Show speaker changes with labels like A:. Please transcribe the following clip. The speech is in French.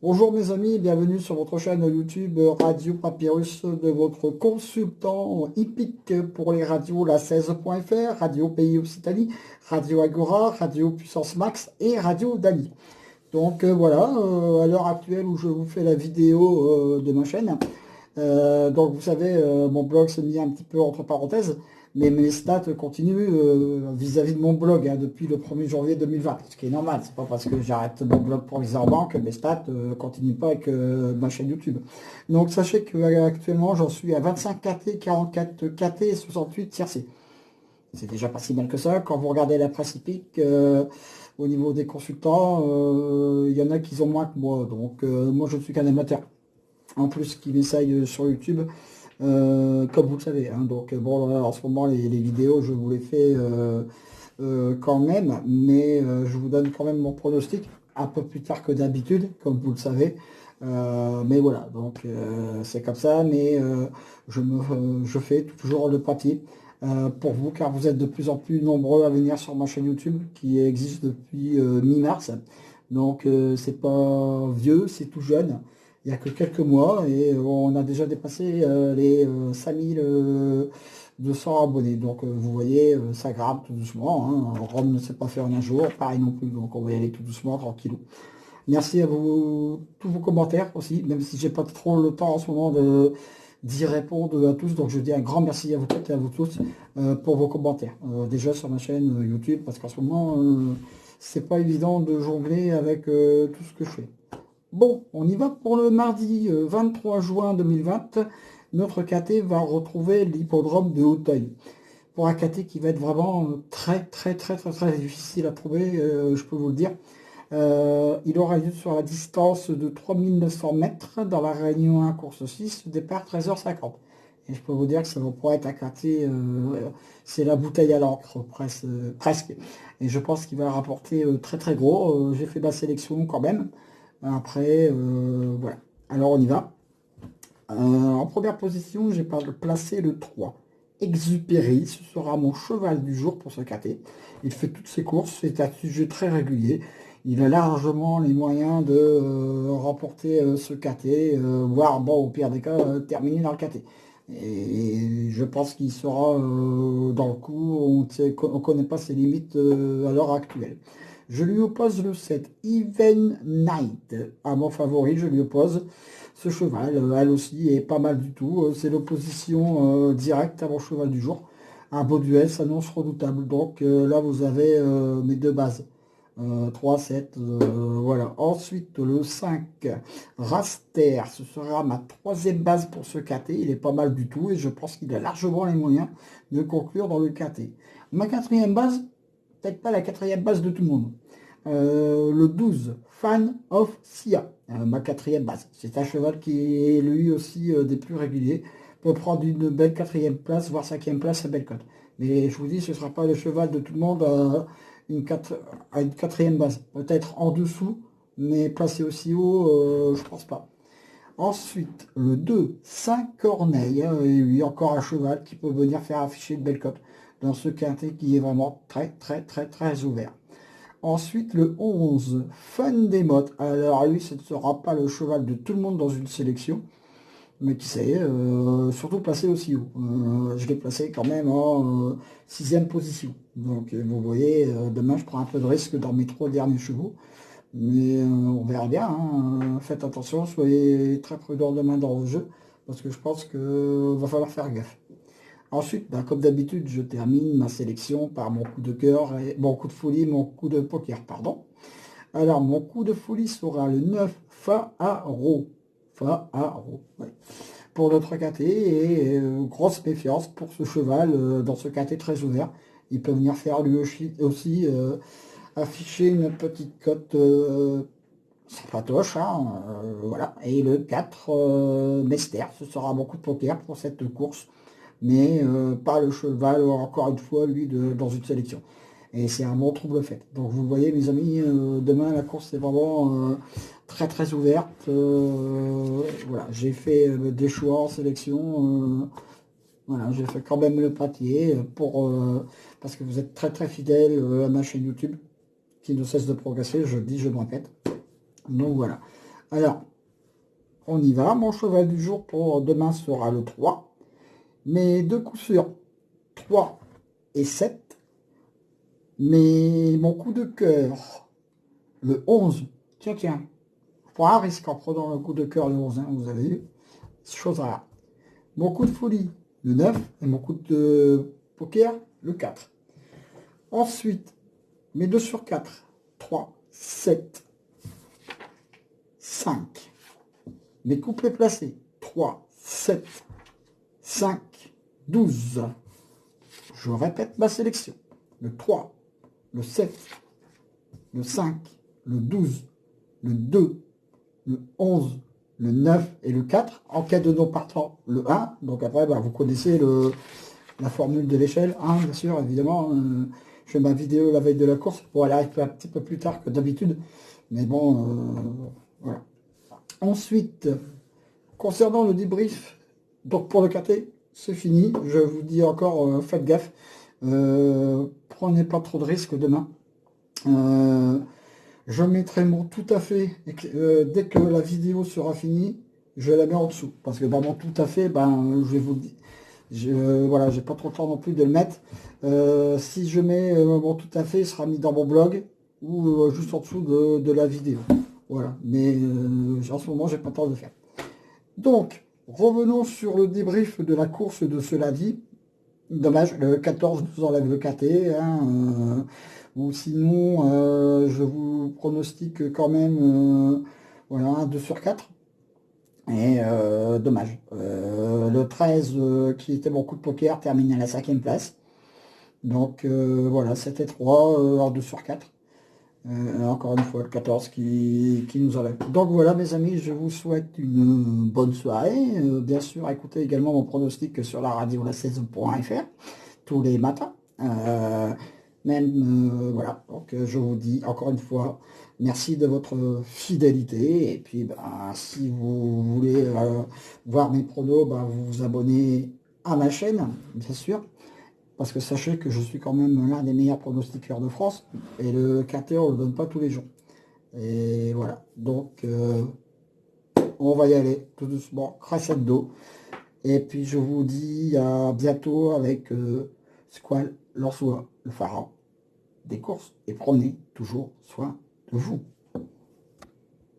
A: Bonjour mes amis, bienvenue sur votre chaîne YouTube Radio Papyrus de votre consultant hippique pour les radios la 16.fr, Radio Pays Occitanie, Radio Agora, Radio Puissance Max et Radio Dali. Donc voilà, à l'heure actuelle où je vous fais la vidéo de ma chaîne, donc vous savez, mon blog s'est mis un petit peu entre parenthèses, mais mes stats continuent vis-à-vis de mon blog depuis le 1er janvier 2020, ce qui est normal, c'est pas parce que j'arrête mon blog provisoirement que mes stats continuent pas avec ma chaîne YouTube. Donc sachez que actuellement j'en suis à 25 KT, 44 KT et 68 tiercé. C'est déjà pas si mal que ça. Quand vous regardez la presse hippique, au niveau des consultants, il y en a qui ont moins que moi, donc moi je ne suis qu'un amateur en plus qui m'essaye sur YouTube, comme vous le savez, hein. Donc bon, là, en ce moment les vidéos je vous les fais quand même, mais je vous donne quand même mon pronostic un peu plus tard que d'habitude, comme vous le savez. Mais voilà, donc c'est comme ça, mais je fais toujours le papier pour vous, car vous êtes de plus en plus nombreux à venir sur ma chaîne YouTube qui existe depuis mi-mars. Donc c'est pas vieux, c'est tout jeune. Il n'y a que quelques mois et on a déjà dépassé les 5200 abonnés. Donc vous voyez, ça grimpe tout doucement, hein. Rome ne s'est pas fait en un jour, pareil non plus. Donc on va y aller tout doucement, tranquillou. Merci à vous, tous vos commentaires aussi, même si j'ai pas trop le temps en ce moment d'y répondre à tous. Donc je dis un grand merci à vous toutes et à vous tous pour vos commentaires. Déjà sur ma chaîne YouTube, parce qu'en ce moment, c'est pas évident de jongler avec tout ce que je fais. Bon, on y va pour le mardi 23 juin 2020. Notre KT va retrouver l'hippodrome de Hauteuil. Pour un KT qui va être vraiment très difficile à trouver, je peux vous le dire. Il aura lieu sur la distance de 3900 mètres dans la Réunion 1, course 6, départ 13h50. Et je peux vous dire que ça va pouvoir être un KT, c'est la bouteille à l'encre, presque. Et je pense qu'il va rapporter très gros. J'ai fait ma sélection quand même. Après, voilà. Alors on y va. En première position, j'ai placé le 3. Exupéry, ce sera mon cheval du jour pour ce KT. Il fait toutes ses courses, c'est un sujet très régulier. Il a largement les moyens de remporter ce KT, voire, bon, au pire des cas, terminer dans le KT. Et je pense qu'il sera dans le coup, on ne connaît pas ses limites à l'heure actuelle. Je lui oppose le 7, Even Knight, à mon favori, je lui oppose ce cheval, elle aussi, est pas mal du tout. C'est l'opposition directe à mon cheval du jour. Un beau duel s'annonce redoutable. Donc là, vous avez mes deux bases. 3, 7, voilà. Ensuite, le 5, Raster, ce sera ma troisième base pour ce KT. Il est pas mal du tout et je pense qu'il a largement les moyens de conclure dans le KT. Ma quatrième base, peut-être pas la quatrième base de tout le monde. Le 12, Fan of Sia, ma quatrième base. C'est un cheval qui est lui aussi des plus réguliers. Peut prendre une belle quatrième place, voire cinquième place à belle cote. Mais je vous dis, ce ne sera pas le cheval de tout le monde à une quatrième base. Peut-être en dessous, mais placé aussi haut, je pense pas. Ensuite, le 2, Saint-Corneille, et oui, encore un cheval qui peut venir faire afficher une belle cote dans ce quintet qui est vraiment très ouvert. Ensuite, le 11, Fun des Mottes. Alors lui, ce ne sera pas le cheval de tout le monde dans une sélection, mais qui sait, surtout placé aussi haut. Je l'ai placé quand même en sixième position. Donc vous voyez, demain je prends un peu de risque dans mes trois derniers chevaux, mais on verra bien, hein. Faites attention, soyez très prudents demain dans vos jeux, parce que je pense qu'il va falloir faire gaffe. Ensuite, bah, comme d'habitude, je termine ma sélection par mon coup de cœur, et mon coup de folie, mon coup de poker, pardon. Alors, mon coup de folie sera le 9 Faro. Faro, ouais. Pour notre KT, et grosse méfiance pour ce cheval dans ce KT très ouvert. Il peut venir faire lui aussi afficher une petite cote sympatoche, hein, voilà. Et le 4, Mester, ce sera mon coup de poker pour cette course, mais pas le cheval, encore une fois, lui, dans une sélection. Et c'est un bon trouble fait. Donc vous voyez, mes amis, demain, la course est vraiment très ouverte. Voilà, j'ai fait des choix en sélection. Voilà, j'ai fait quand même le papier parce que vous êtes très fidèles à ma chaîne YouTube, qui ne cesse de progresser, je le dis, je me répète. Donc voilà. Alors, on y va. Mon cheval du jour pour demain sera le 3. Mais de coup sûr, 3 et 7. Mais mon coup de cœur, le 11. Tiens. Pour un risque en prenant le coup de cœur le 11, hein, vous avez vu. Chose rare. Mon coup de folie, le 9. Et mon coup de poker, le 4. Ensuite, mes 2 sur 4. 3, 7, 5. Mes couplets placés, 3, 7, 5, 12. Je répète ma sélection. Le 3, le 7, le 5, le 12, le 2, le 11, le 9 et le 4. En cas de non partant, le 1. Donc après, bah, vous connaissez la formule de l'échelle. 1, bien sûr, évidemment. Je fais ma vidéo la veille de la course pour aller un petit peu plus tard que d'habitude. Mais bon, voilà. Ensuite, concernant le débrief, donc pour le KT, c'est fini. Je vous dis encore, faites gaffe. Prenez pas trop de risques demain. Je mettrai mon tout à fait, dès que la vidéo sera finie, je la mets en dessous. Parce que mon tout à fait, je vais vous le dire. Voilà, j'ai pas trop le temps non plus de le mettre. Si je mets mon tout à fait, il sera mis dans mon blog ou juste en dessous de la vidéo. Voilà, mais en ce moment, j'ai pas le temps de le faire. Donc, revenons sur le débrief de la course de ce lundi. Dommage, le 14 nous enlève le KT. Ou sinon, je vous pronostique quand même voilà, un 2 sur 4. Et dommage. Le 13, qui était mon coup de poker, termine à la 5e place. Donc voilà, c'était 3 en 2 sur 4. Encore une fois, le 14 qui nous enlève. Donc voilà, mes amis, je vous souhaite une bonne soirée. Bien sûr, écoutez également mon pronostic sur la radio la saison.fr tous les matins. Voilà, donc je vous dis encore une fois, merci de votre fidélité. Et puis, si vous voulez voir mes pronos, vous vous abonnez à ma chaîne, bien sûr. Parce que sachez que je suis quand même l'un des meilleurs pronostiqueurs de France. Et le KT, on ne le donne pas tous les jours. Et voilà. Donc, on va y aller tout doucement, crescendo. Et puis, je vous dis à bientôt avec Squall, Lançois, le pharaon des courses. Et prenez toujours soin de vous.